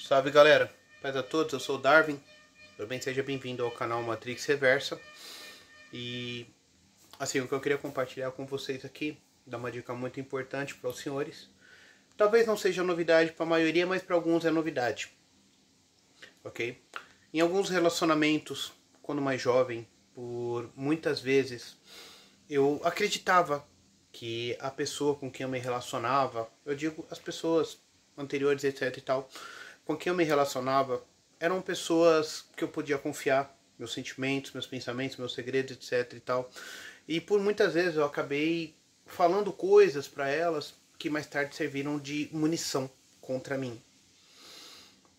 Salve galera, paz a todos, eu sou o Darwin. Seja bem-vindo ao canal Matrix Reversa. E assim, o que eu queria compartilhar com vocês aqui, dar uma dica muito importante para os senhores. Talvez não seja novidade para a maioria, mas para alguns é novidade. Ok? Em alguns relacionamentos, quando mais jovem, por muitas vezes, eu acreditava que a pessoa com quem eu me relacionava, eu digo as pessoas anteriores, etc e tal, com quem eu me relacionava, eram pessoas que eu podia confiar, meus sentimentos, meus pensamentos, meus segredos, etc e tal. E por muitas vezes eu acabei falando coisas para elas que mais tarde serviram de munição contra mim.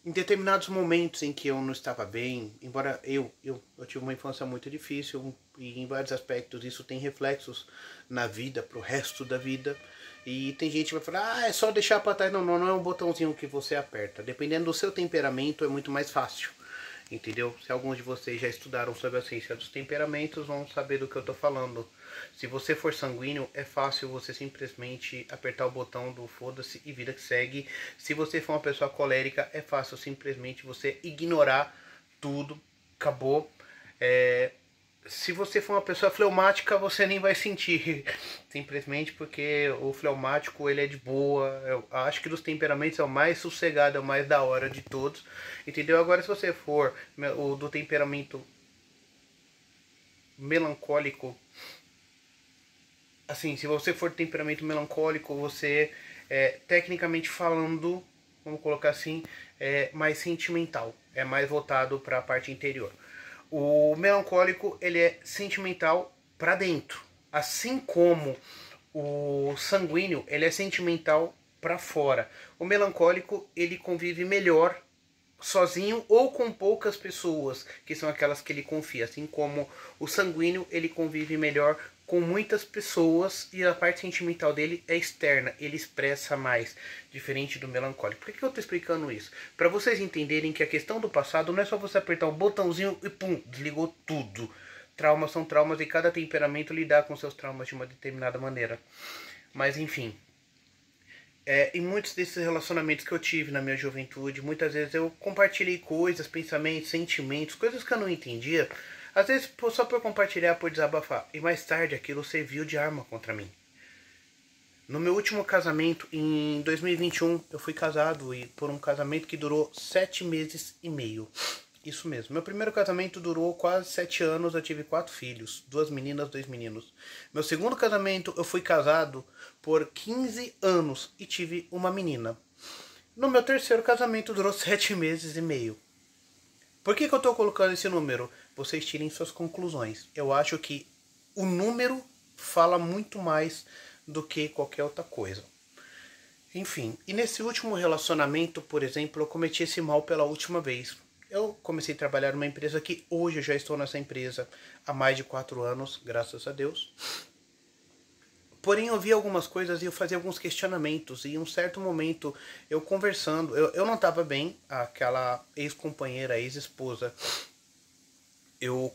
Em determinados momentos em que eu não estava bem, embora eu tive uma infância muito difícil e em vários aspectos isso tem reflexos na vida, pro resto da vida. E tem gente que vai falar, é só deixar para trás. Não, não é um botãozinho que você aperta. Dependendo do seu temperamento é muito mais fácil. Entendeu? Se alguns de vocês já estudaram sobre a ciência dos temperamentos, vão saber do que eu estou falando. Se você for sanguíneo, é fácil você simplesmente apertar o botão do foda-se e vida que segue. Se você for uma pessoa colérica, é fácil simplesmente você ignorar tudo. Acabou. Se você for uma pessoa fleumática, você nem vai sentir. Simplesmente porque o fleumático ele é de boa. Eu acho que dos temperamentos é o mais sossegado, é o mais da hora de todos. Entendeu? Agora se você for o do temperamento melancólico, assim, se você for temperamento melancólico, você tecnicamente falando, vamos colocar assim, é mais sentimental, é mais voltado para a parte interior. O melancólico ele é sentimental para dentro, assim como o sanguíneo ele é sentimental para fora. O melancólico ele convive melhor sozinho ou com poucas pessoas, que são aquelas que ele confia, assim como o sanguíneo ele convive melhor com muitas pessoas e a parte sentimental dele é externa, ele expressa mais, diferente do melancólico. Por que eu estou explicando isso? Para vocês entenderem que a questão do passado não é só você apertar um botãozinho e pum, desligou tudo. Traumas são traumas e cada temperamento lidar com seus traumas de uma determinada maneira. Mas enfim, em muitos desses relacionamentos que eu tive na minha juventude, muitas vezes eu compartilhei coisas, pensamentos, sentimentos, coisas que eu não entendia, às vezes só por compartilhar, por desabafar. E mais tarde aquilo serviu de arma contra mim. No meu último casamento, em 2021, eu fui casado e por um casamento que durou 7 meses e meio. Isso mesmo. Meu primeiro casamento durou quase 7 anos, eu tive 4 filhos, 2 meninas, 2 meninos. Meu segundo casamento, eu fui casado por 15 anos e tive uma menina. No meu terceiro casamento durou 7 meses e meio. Por que eu estou colocando esse número? Vocês tirem suas conclusões. Eu acho que o número fala muito mais do que qualquer outra coisa. Enfim, e nesse último relacionamento, por exemplo, eu cometi esse mal pela última vez. Eu comecei a trabalhar numa empresa que hoje eu já estou nessa empresa há mais de 4 anos, graças a Deus. Porém, eu vi algumas coisas e eu fazia alguns questionamentos. E em um certo momento, eu conversando, eu não estava bem, aquela ex-companheira, ex-esposa, eu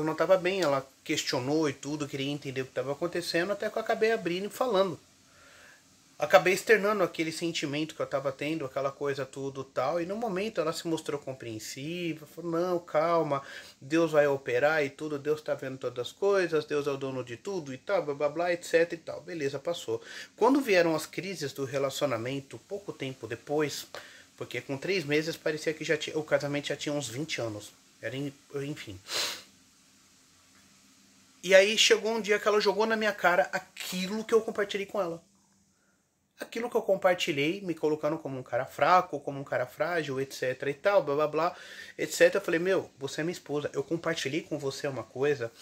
não estava bem, ela questionou e tudo, queria entender o que estava acontecendo, até que eu acabei abrindo e falando. Acabei externando aquele sentimento que eu estava tendo, aquela coisa tudo tal, e no momento ela se mostrou compreensiva, falou, não, calma, Deus vai operar e tudo, Deus está vendo todas as coisas, Deus é o dono de tudo e tal, blá blá blá, etc e tal, beleza, passou. Quando vieram as crises do relacionamento, pouco tempo depois, porque com 3 meses parecia que o casamento já tinha uns 20 anos, enfim. E aí chegou um dia que ela jogou na minha cara aquilo que eu compartilhei com ela. Aquilo que eu compartilhei, me colocando como um cara fraco, como um cara frágil, etc e tal, blá blá blá, etc. Eu falei, meu, você é minha esposa, eu compartilhei com você uma coisa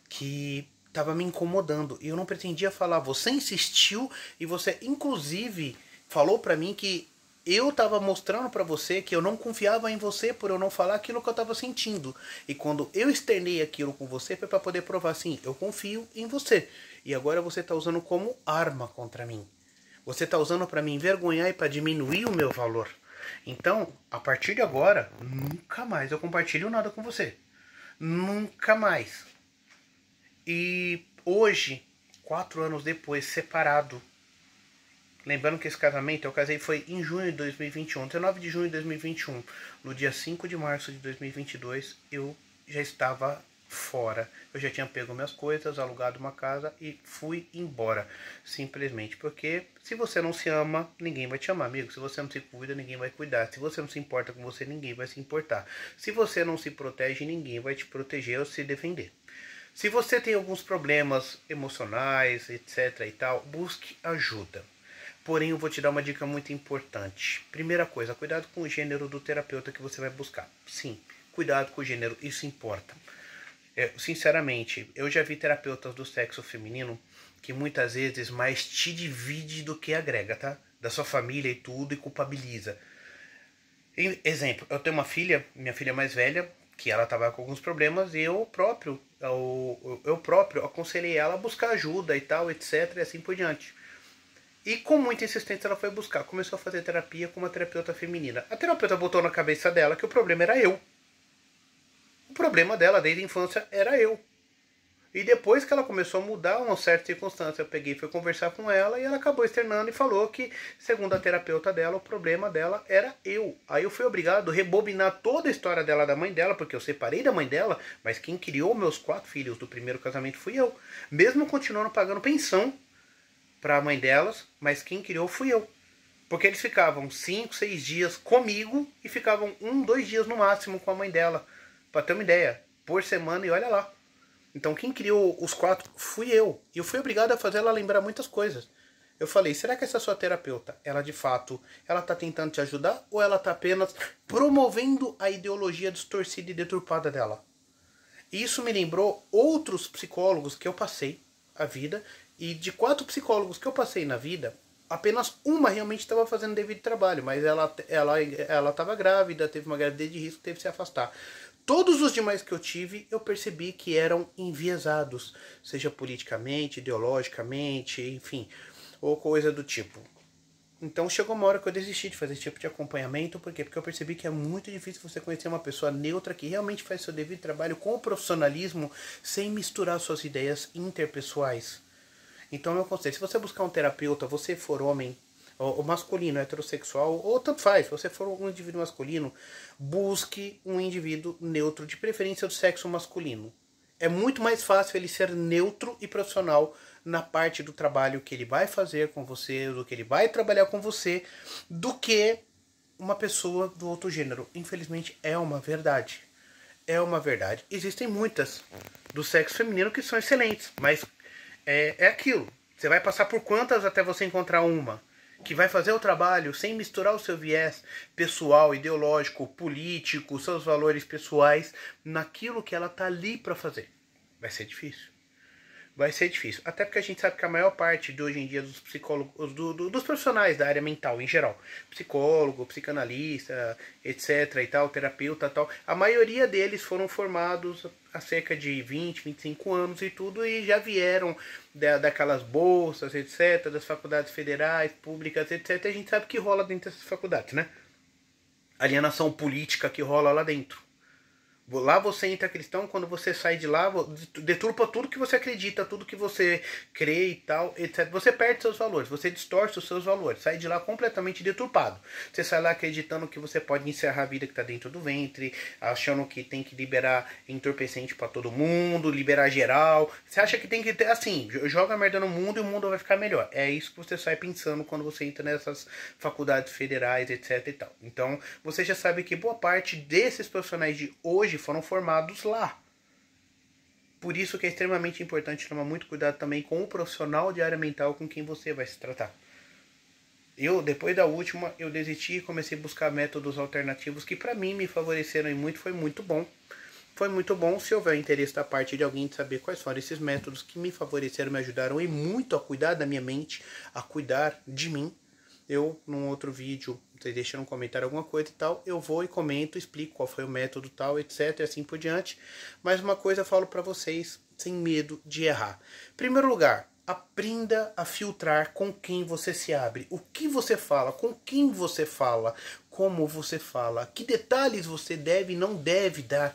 que tava me incomodando e eu não pretendia falar. Você insistiu e você, inclusive, falou pra mim que eu tava mostrando pra você que eu não confiava em você por eu não falar aquilo que eu tava sentindo. E quando eu externei aquilo com você foi pra poder provar assim, eu confio em você. E agora você tá usando como arma contra mim. Você está usando para me envergonhar e para diminuir o meu valor. Então, a partir de agora, nunca mais eu compartilho nada com você. Nunca mais. E hoje, 4 anos depois, separado, Lembrando que esse casamento eu casei foi em junho de 2021, 19 de junho de 2021. No dia 5 de março de 2022 eu já estava fora. Eu já tinha pego minhas coisas, alugado uma casa e fui embora. Simplesmente porque se você não se ama, ninguém vai te amar, amigo. Se você não se cuida, ninguém vai cuidar. Se você não se importa com você, ninguém vai se importar. Se você não se protege, ninguém vai te proteger ou se defender. Se você tem alguns problemas emocionais, etc e tal, busque ajuda. Porém, eu vou te dar uma dica muito importante. Primeira coisa, cuidado com o gênero do terapeuta que você vai buscar. Sim, cuidado com o gênero, isso importa. Sinceramente, eu já vi terapeutas do sexo feminino que muitas vezes mais te divide do que agrega, tá? Da sua família e tudo, e culpabiliza. Exemplo, eu tenho uma filha, minha filha mais velha, que ela estava com alguns problemas e eu próprio aconselhei ela a buscar ajuda e tal, etc, e assim por diante. E com muita insistência ela foi buscar. Começou a fazer terapia com uma terapeuta feminina. A terapeuta botou na cabeça dela que o problema era eu. O problema dela desde a infância era eu. E depois que ela começou a mudar uma certa circunstância, eu peguei e fui conversar com ela e ela acabou externando e falou que, segundo a terapeuta dela, o problema dela era eu. Aí eu fui obrigado a rebobinar toda a história dela da mãe dela, porque eu separei da mãe dela, mas quem criou meus 4 filhos do primeiro casamento fui eu. Mesmo continuando pagando pensão para a mãe delas, mas quem criou fui eu. Porque eles ficavam 5, 6 dias comigo e ficavam 1, 2 dias no máximo com a mãe dela. Pra ter uma ideia, por semana e olha lá. Então quem criou os 4 fui eu. E eu fui obrigado a fazer ela lembrar muitas coisas. Eu falei, será que essa sua terapeuta, ela de fato, ela tá tentando te ajudar? Ou ela tá apenas promovendo a ideologia distorcida e deturpada dela? E isso me lembrou outros psicólogos que eu passei a vida. E de 4 psicólogos que eu passei na vida, apenas uma realmente estava fazendo devido trabalho, mas ela estava grávida, teve uma gravidez de risco, teve que se afastar. Todos os demais que eu tive, eu percebi que eram enviesados, seja politicamente, ideologicamente, enfim, ou coisa do tipo. Então chegou uma hora que eu desisti de fazer esse tipo de acompanhamento, por quê? Porque eu percebi que é muito difícil você conhecer uma pessoa neutra que realmente faz seu devido trabalho com profissionalismo, sem misturar suas ideias interpessoais. Então, meu conselho, se você buscar um terapeuta, você for homem, ou masculino, heterossexual, ou tanto faz, se você for um indivíduo masculino, busque um indivíduo neutro, de preferência do sexo masculino. É muito mais fácil ele ser neutro e profissional na parte do trabalho que ele vai fazer com você, do que ele vai trabalhar com você, do que uma pessoa do outro gênero. Infelizmente, é uma verdade. É uma verdade. Existem muitas do sexo feminino que são excelentes, mas é aquilo. Você vai passar por quantas até você encontrar uma que vai fazer o trabalho sem misturar o seu viés pessoal, ideológico, político, seus valores pessoais naquilo que ela tá ali para fazer? Vai ser difícil. Vai ser difícil. Até porque a gente sabe que a maior parte de hoje em dia dos psicólogos, dos profissionais da área mental em geral, psicólogo, psicanalista, etc e tal, terapeuta e tal, a maioria deles foram formados há cerca de 20, 25 anos e tudo, e já vieram daquelas bolsas, etc, das faculdades federais, públicas, etc. A gente sabe que rola dentro dessas faculdades, né? Alienação política que rola lá dentro. Lá você entra cristão, quando você sai de lá, deturpa tudo que você acredita, tudo que você crê e tal, etc. Você perde seus valores, você distorce os seus valores, sai de lá completamente deturpado. Você sai lá acreditando que você pode encerrar a vida que está dentro do ventre, achando que tem que liberar entorpecente para todo mundo, liberar geral. Você acha que tem que ter, assim, joga merda no mundo e o mundo vai ficar melhor. É isso que você sai pensando quando você entra nessas faculdades federais, etc e tal. Então, você já sabe que boa parte desses profissionais de hoje foram formados lá. Por isso que é extremamente importante tomar muito cuidado também com o profissional de área mental com quem você vai se tratar. Eu, depois da última, eu desisti e comecei a buscar métodos alternativos que para mim me favoreceram e muito, foi muito bom. Foi muito bom se houver interesse da parte de alguém de saber quais foram esses métodos que me favoreceram, me ajudaram e muito a cuidar da minha mente, a cuidar de mim. Eu, num outro vídeo, vocês deixam um comentário alguma coisa e tal, eu vou e comento, explico qual foi o método tal, etc, e assim por diante. Mas uma coisa eu falo pra vocês, sem medo de errar. Em primeiro lugar, aprenda a filtrar com quem você se abre. O que você fala, com quem você fala, como você fala, que detalhes você deve e não deve dar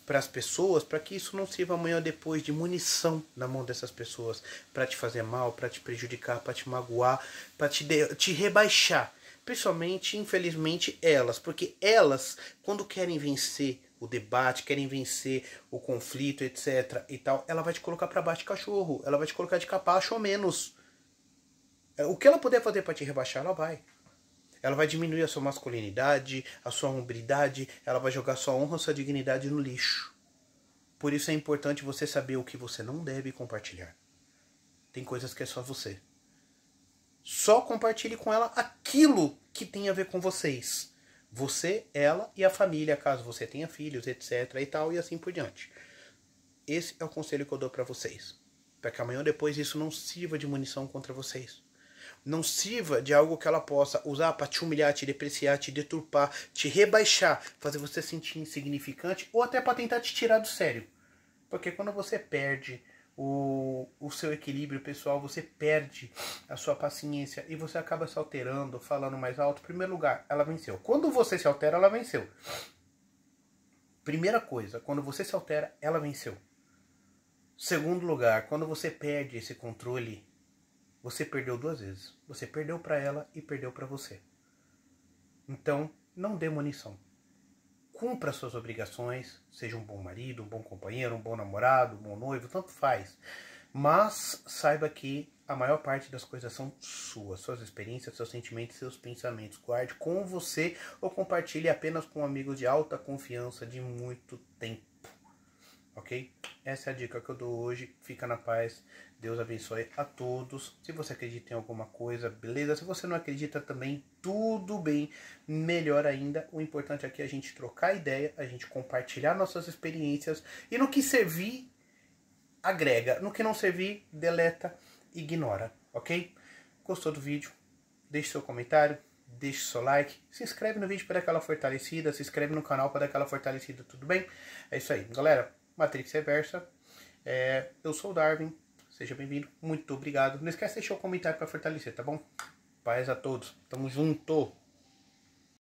para as pessoas, para que isso não sirva amanhã ou depois de munição na mão dessas pessoas, para te fazer mal, para te prejudicar, para te magoar, para te rebaixar. Principalmente, infelizmente, elas, porque elas, quando querem vencer o debate, querem vencer o conflito, etc e tal, ela vai te colocar para baixo de cachorro, ela vai te colocar de capacho ou menos. O que ela puder fazer para te rebaixar, ela vai. Ela vai diminuir a sua masculinidade, a sua hombridade, ela vai jogar sua honra, sua dignidade no lixo. Por isso é importante você saber o que você não deve compartilhar. Tem coisas que é só você. Só compartilhe com ela aquilo que tem a ver com vocês. Você, ela e a família, caso você tenha filhos, etc e tal, e assim por diante. Esse é o conselho que eu dou para vocês. Para que amanhã ou depois isso não sirva de munição contra vocês. Não sirva de algo que ela possa usar para te humilhar, te depreciar, te deturpar, te rebaixar, fazer você sentir insignificante ou até para tentar te tirar do sério. Porque quando você perde o seu equilíbrio pessoal, você perde a sua paciência e você acaba se alterando, falando mais alto. Em primeiro lugar, ela venceu. Quando você se altera, ela venceu. Primeira coisa, quando você se altera, ela venceu. Segundo lugar, quando você perde esse controle, você perdeu duas vezes. Você perdeu para ela e perdeu para você. Então, não dê munição. Cumpra suas obrigações, seja um bom marido, um bom companheiro, um bom namorado, um bom noivo, tanto faz. Mas saiba que a maior parte das coisas são suas experiências, seus sentimentos, seus pensamentos. Guarde com você ou compartilhe apenas com amigos de alta confiança de muito tempo. Ok? Essa é a dica que eu dou hoje. Fica na paz. Deus abençoe a todos. Se você acredita em alguma coisa, beleza. Se você não acredita também, tudo bem. Melhor ainda. O importante aqui é a gente trocar ideia, a gente compartilhar nossas experiências. E no que servir, agrega. No que não servir, deleta, ignora. Ok? Gostou do vídeo? Deixe seu comentário. Deixe seu like. Se inscreve no vídeo para dar aquela fortalecida. Se inscreve no canal para dar aquela fortalecida. Tudo bem? É isso aí. Galera, Matrix Reversa. Eu sou o Darwin. Seja bem-vindo. Muito obrigado. Não esquece de deixar o comentário para fortalecer, tá bom? Paz a todos. Tamo junto.